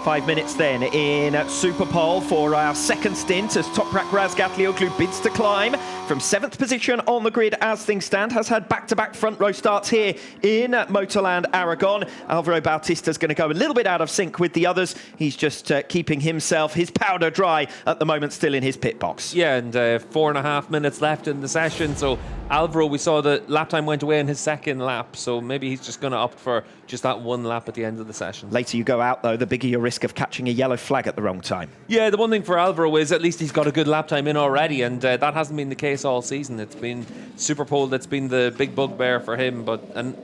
5 minutes then in Superpole for our second stint as Toprak Razgatlioglu bids to climb from 7th position on the grid as things stand. Has had back-to-back front row starts here in Motorland Aragon. Alvaro Bautista's going to go a little bit out of sync with the others. He's just keeping his powder dry at the moment, still in his pit box. Yeah, and 4.5 minutes left in the session. So Alvaro, we saw the lap time went away in his second lap. So maybe he's just going to opt for just that one lap at the end of the session. Later you go out, though, the bigger your risk of catching a yellow flag at the wrong time. Yeah, the one thing for Alvaro is at least he's got a good lap time in already, and that hasn't been the case all season. It's been Superpole that's been the big bugbear for him, but an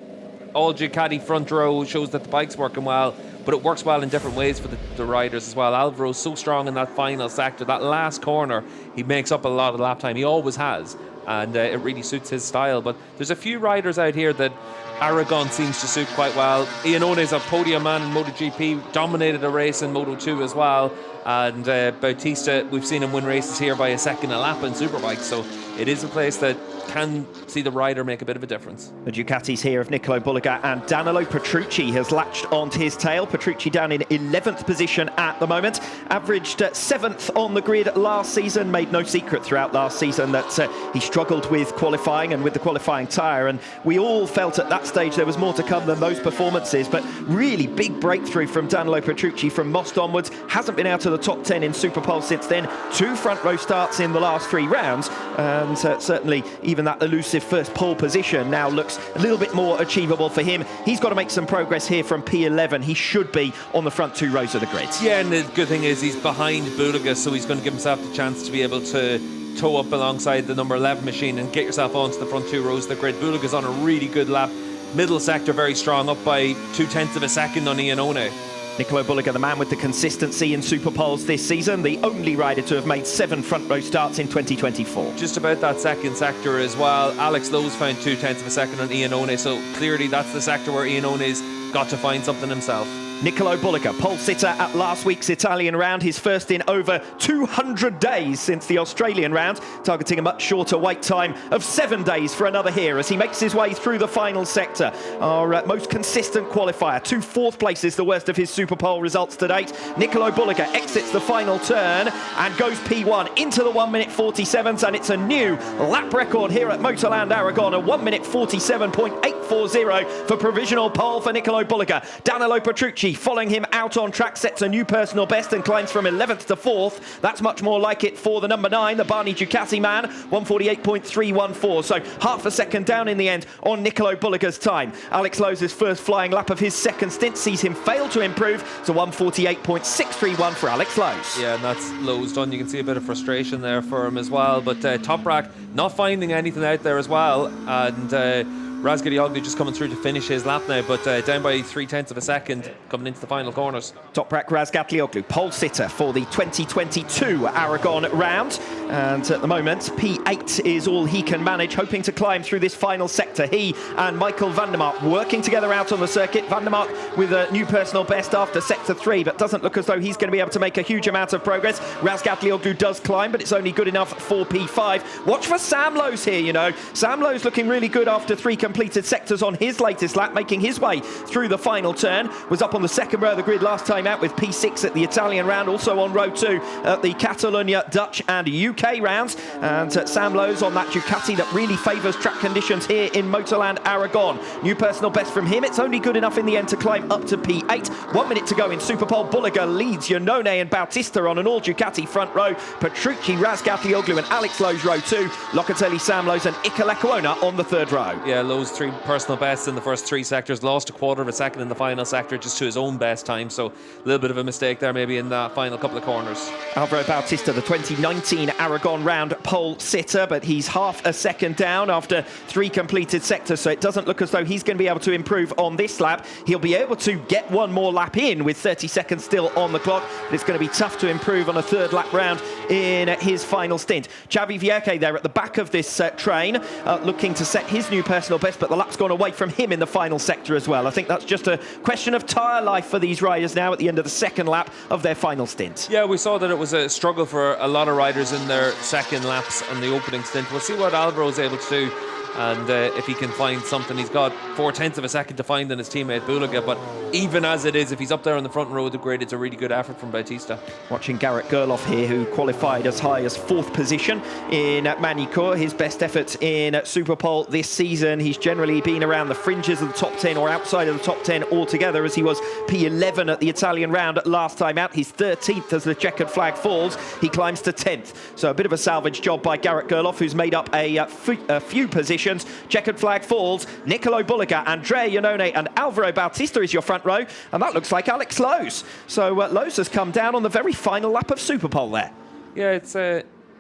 all Ducati front row shows that the bike's working well, but it works well in different ways for the riders as well. Alvaro's so strong in that final sector, that last corner, he makes up a lot of lap time. He always has, and it really suits his style. But there's a few riders out here that Aragon seems to suit quite well. Ionone's a podium man in MotoGP, dominated a race in Moto2 as well. And Bautista, we've seen him win races here by a second a lap in Superbike. So it is a place that can see the rider make a bit of a difference. The Ducatis here of Nicolo Bulega and Danilo Petrucci has latched onto his tail. Petrucci down in 11th position at the moment. Averaged 7th on the grid last season. Made no secret throughout last season that he struggled with qualifying and with the qualifying tyre. And we all felt at that stage there was more to come than those performances. But really big breakthrough from Danilo Petrucci from Most onwards. Hasn't been out of the top 10 in Superpole since then. 2 front row starts in the last 3 rounds. And certainly even that elusive first pole position now looks a little bit more achievable for him. He's got to make some progress here from P11. He should be on the front 2 rows of the grid. Yeah, and the good thing is he's behind Bulega, so he's going to give himself the chance to be able to tow up alongside the number 11 machine and get yourself onto the front 2 rows of the grid. Bulega's on a really good lap. Middle sector very strong, up by 0.2 of a second on Iannone. Nicolo Bulega, the man with the consistency in Superpoles this season, the only rider to have made 7 front row starts in 2024. Just about that second sector as well. Alex Lowe's found 0.2 of a second on Iannone, so clearly that's the sector where Iannone's got to find something himself. Nicolo Bulega, pole sitter at last week's Italian round, his first in over 200 days since the Australian round, targeting a much shorter wait time of 7 days for another here as he makes his way through the final sector. Our most consistent qualifier, 2 4th places, the worst of his Superpole results to date. Nicolo Bulega exits the final turn and goes P1 into the 1 minute 47s, and it's a new lap record here at Motorland Aragon, a 1 minute 47.840 for provisional pole for Nicolo Bulega. Danilo Petrucci following him out on track, sets a new personal best and climbs from 11th to 4th. That's much more like it for the number 9, the Barney Ducati man, 148.314. So half a second down in the end on Nicolo Bulega's time. Alex Lowe's first flying lap of his second stint sees him fail to improve to 148.631 for Alex Lowe's. Yeah, and that's Lowe's done. You can see a bit of frustration there for him as well. But Toprak not finding anything out there as well. And Razgatlioglu just coming through to finish his lap now, but down by 0.3 of a second coming into the final corners. Toprak Razgatlioglu, pole sitter for the 2022 Aragon round, and at the moment P8 is all he can manage, hoping to climb through this final sector. He and Michael van der Mark working together out on the circuit. Van der Mark with a new personal best after sector 3, but doesn't look as though he's going to be able to make a huge amount of progress. Razgatlioglu does climb, but it's only good enough for P5. Watch for Sam Lowe's here, you know. Sam Lowe's looking really good after 3 completed sectors on his latest lap, making his way through the final turn. Was up on the 2nd row of the grid last time out with P6 at the Italian round, also on row 2 at the Catalonia, Dutch and UK rounds. And Sam Lowe's on that Ducati that really favours track conditions here in Motorland Aragon. New personal best from him. It's only good enough in the end to climb up to P8. 1 minute to go in Superpole. Bulega leads Iannone and Bautista on an all Ducati front row. Petrucci, Razgatlioglu and Alex Lowe's row 2. Locatelli, Sam Lowe's and Iker Lecuona on the 3rd row. Yeah, Lowe's 3 personal bests in the first 3 sectors, lost 1/4 of a second in the final sector just to his own best time, so a little bit of a mistake there maybe in that final couple of corners. Alvaro Bautista, the 2019 Aragon round pole sitter, but he's half a second down after 3 completed sectors, so it doesn't look as though he's going to be able to improve on this lap. He'll be able to get 1 more lap in with 30 seconds still on the clock, but it's going to be tough to improve on a 3rd lap round in his final stint. Xavi Vierque there at the back of this train, looking to set his new personal best, but the lap's gone away from him in the final sector as well. I think that's just a question of tyre life for these riders now at the end of the 2nd lap of their final stint. Yeah, we saw that it was a struggle for a lot of riders in their second laps on the opening stint. We'll see what Alvaro's able to do, and if he can find something. He's got 4/10 of a second to find than his teammate Bulega, but even as it is, if he's up there on the front row of the grid, it's a really good effort from Bautista. Watching Garrett Gerloff here, who qualified as high as 4th position in Manicourt, his best effort in Superpole this season. He's generally been around the fringes of the top 10 or outside of the top 10 altogether, as he was P11 at the Italian round last time out. He's 13th as the checkered flag falls. He climbs to 10th. So a bit of a salvage job by Garrett Gerloff, who's made up a few positions. Checkered flag falls. Nicolo Bulega, Andrea Iannone and Alvaro Bautista is your front row, and that looks like Alex Lowe's. So Lowe's has come down on the very final lap of Superpole there. Yeah, it's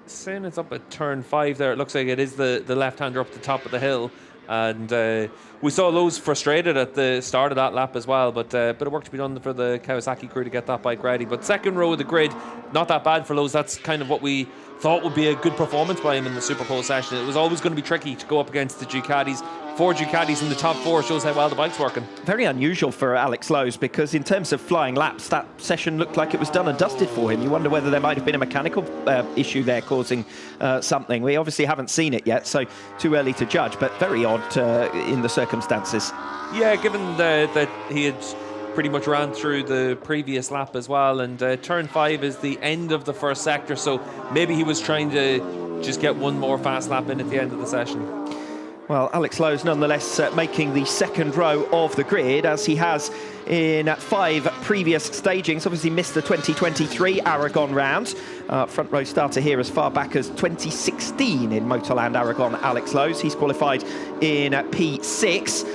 saying it's up at turn 5 there. It looks like it is the left-hander up the top of the hill. And we saw Lowe's frustrated at the start of that lap as well, but a bit of work to be done for the Kawasaki crew to get that bike ready. But second row of the grid, not that bad for Lowe's. That's kind of what we thought would be a good performance by him in the Superpole session. It was always going to be tricky to go up against the Ducatis. 4 Ducatis in the top 4 shows how well the bike's working. Very unusual for Alex Lowe's, because in terms of flying laps, that session looked like it was done and dusted for him. You wonder whether there might have been a mechanical issue there causing something. We obviously haven't seen it yet, so too early to judge, but very odd in the circumstances. Yeah, given that he had pretty much ran through the previous lap as well, and turn 5 is the end of the first sector, so maybe he was trying to just get one more fast lap in at the end of the session. Well, Alex Lowe's nonetheless making the second row of the grid, as he has in 5 previous stagings. Obviously missed the 2023 Aragon round. Front row starter here as far back as 2016 in Motorland Aragon, Alex Lowe's. He's qualified in P6.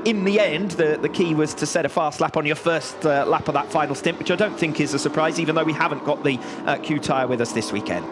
In the end, the key was to set a fast lap on your first lap of that final stint, which I don't think is a surprise, even though we haven't got the Q tyre with us this weekend.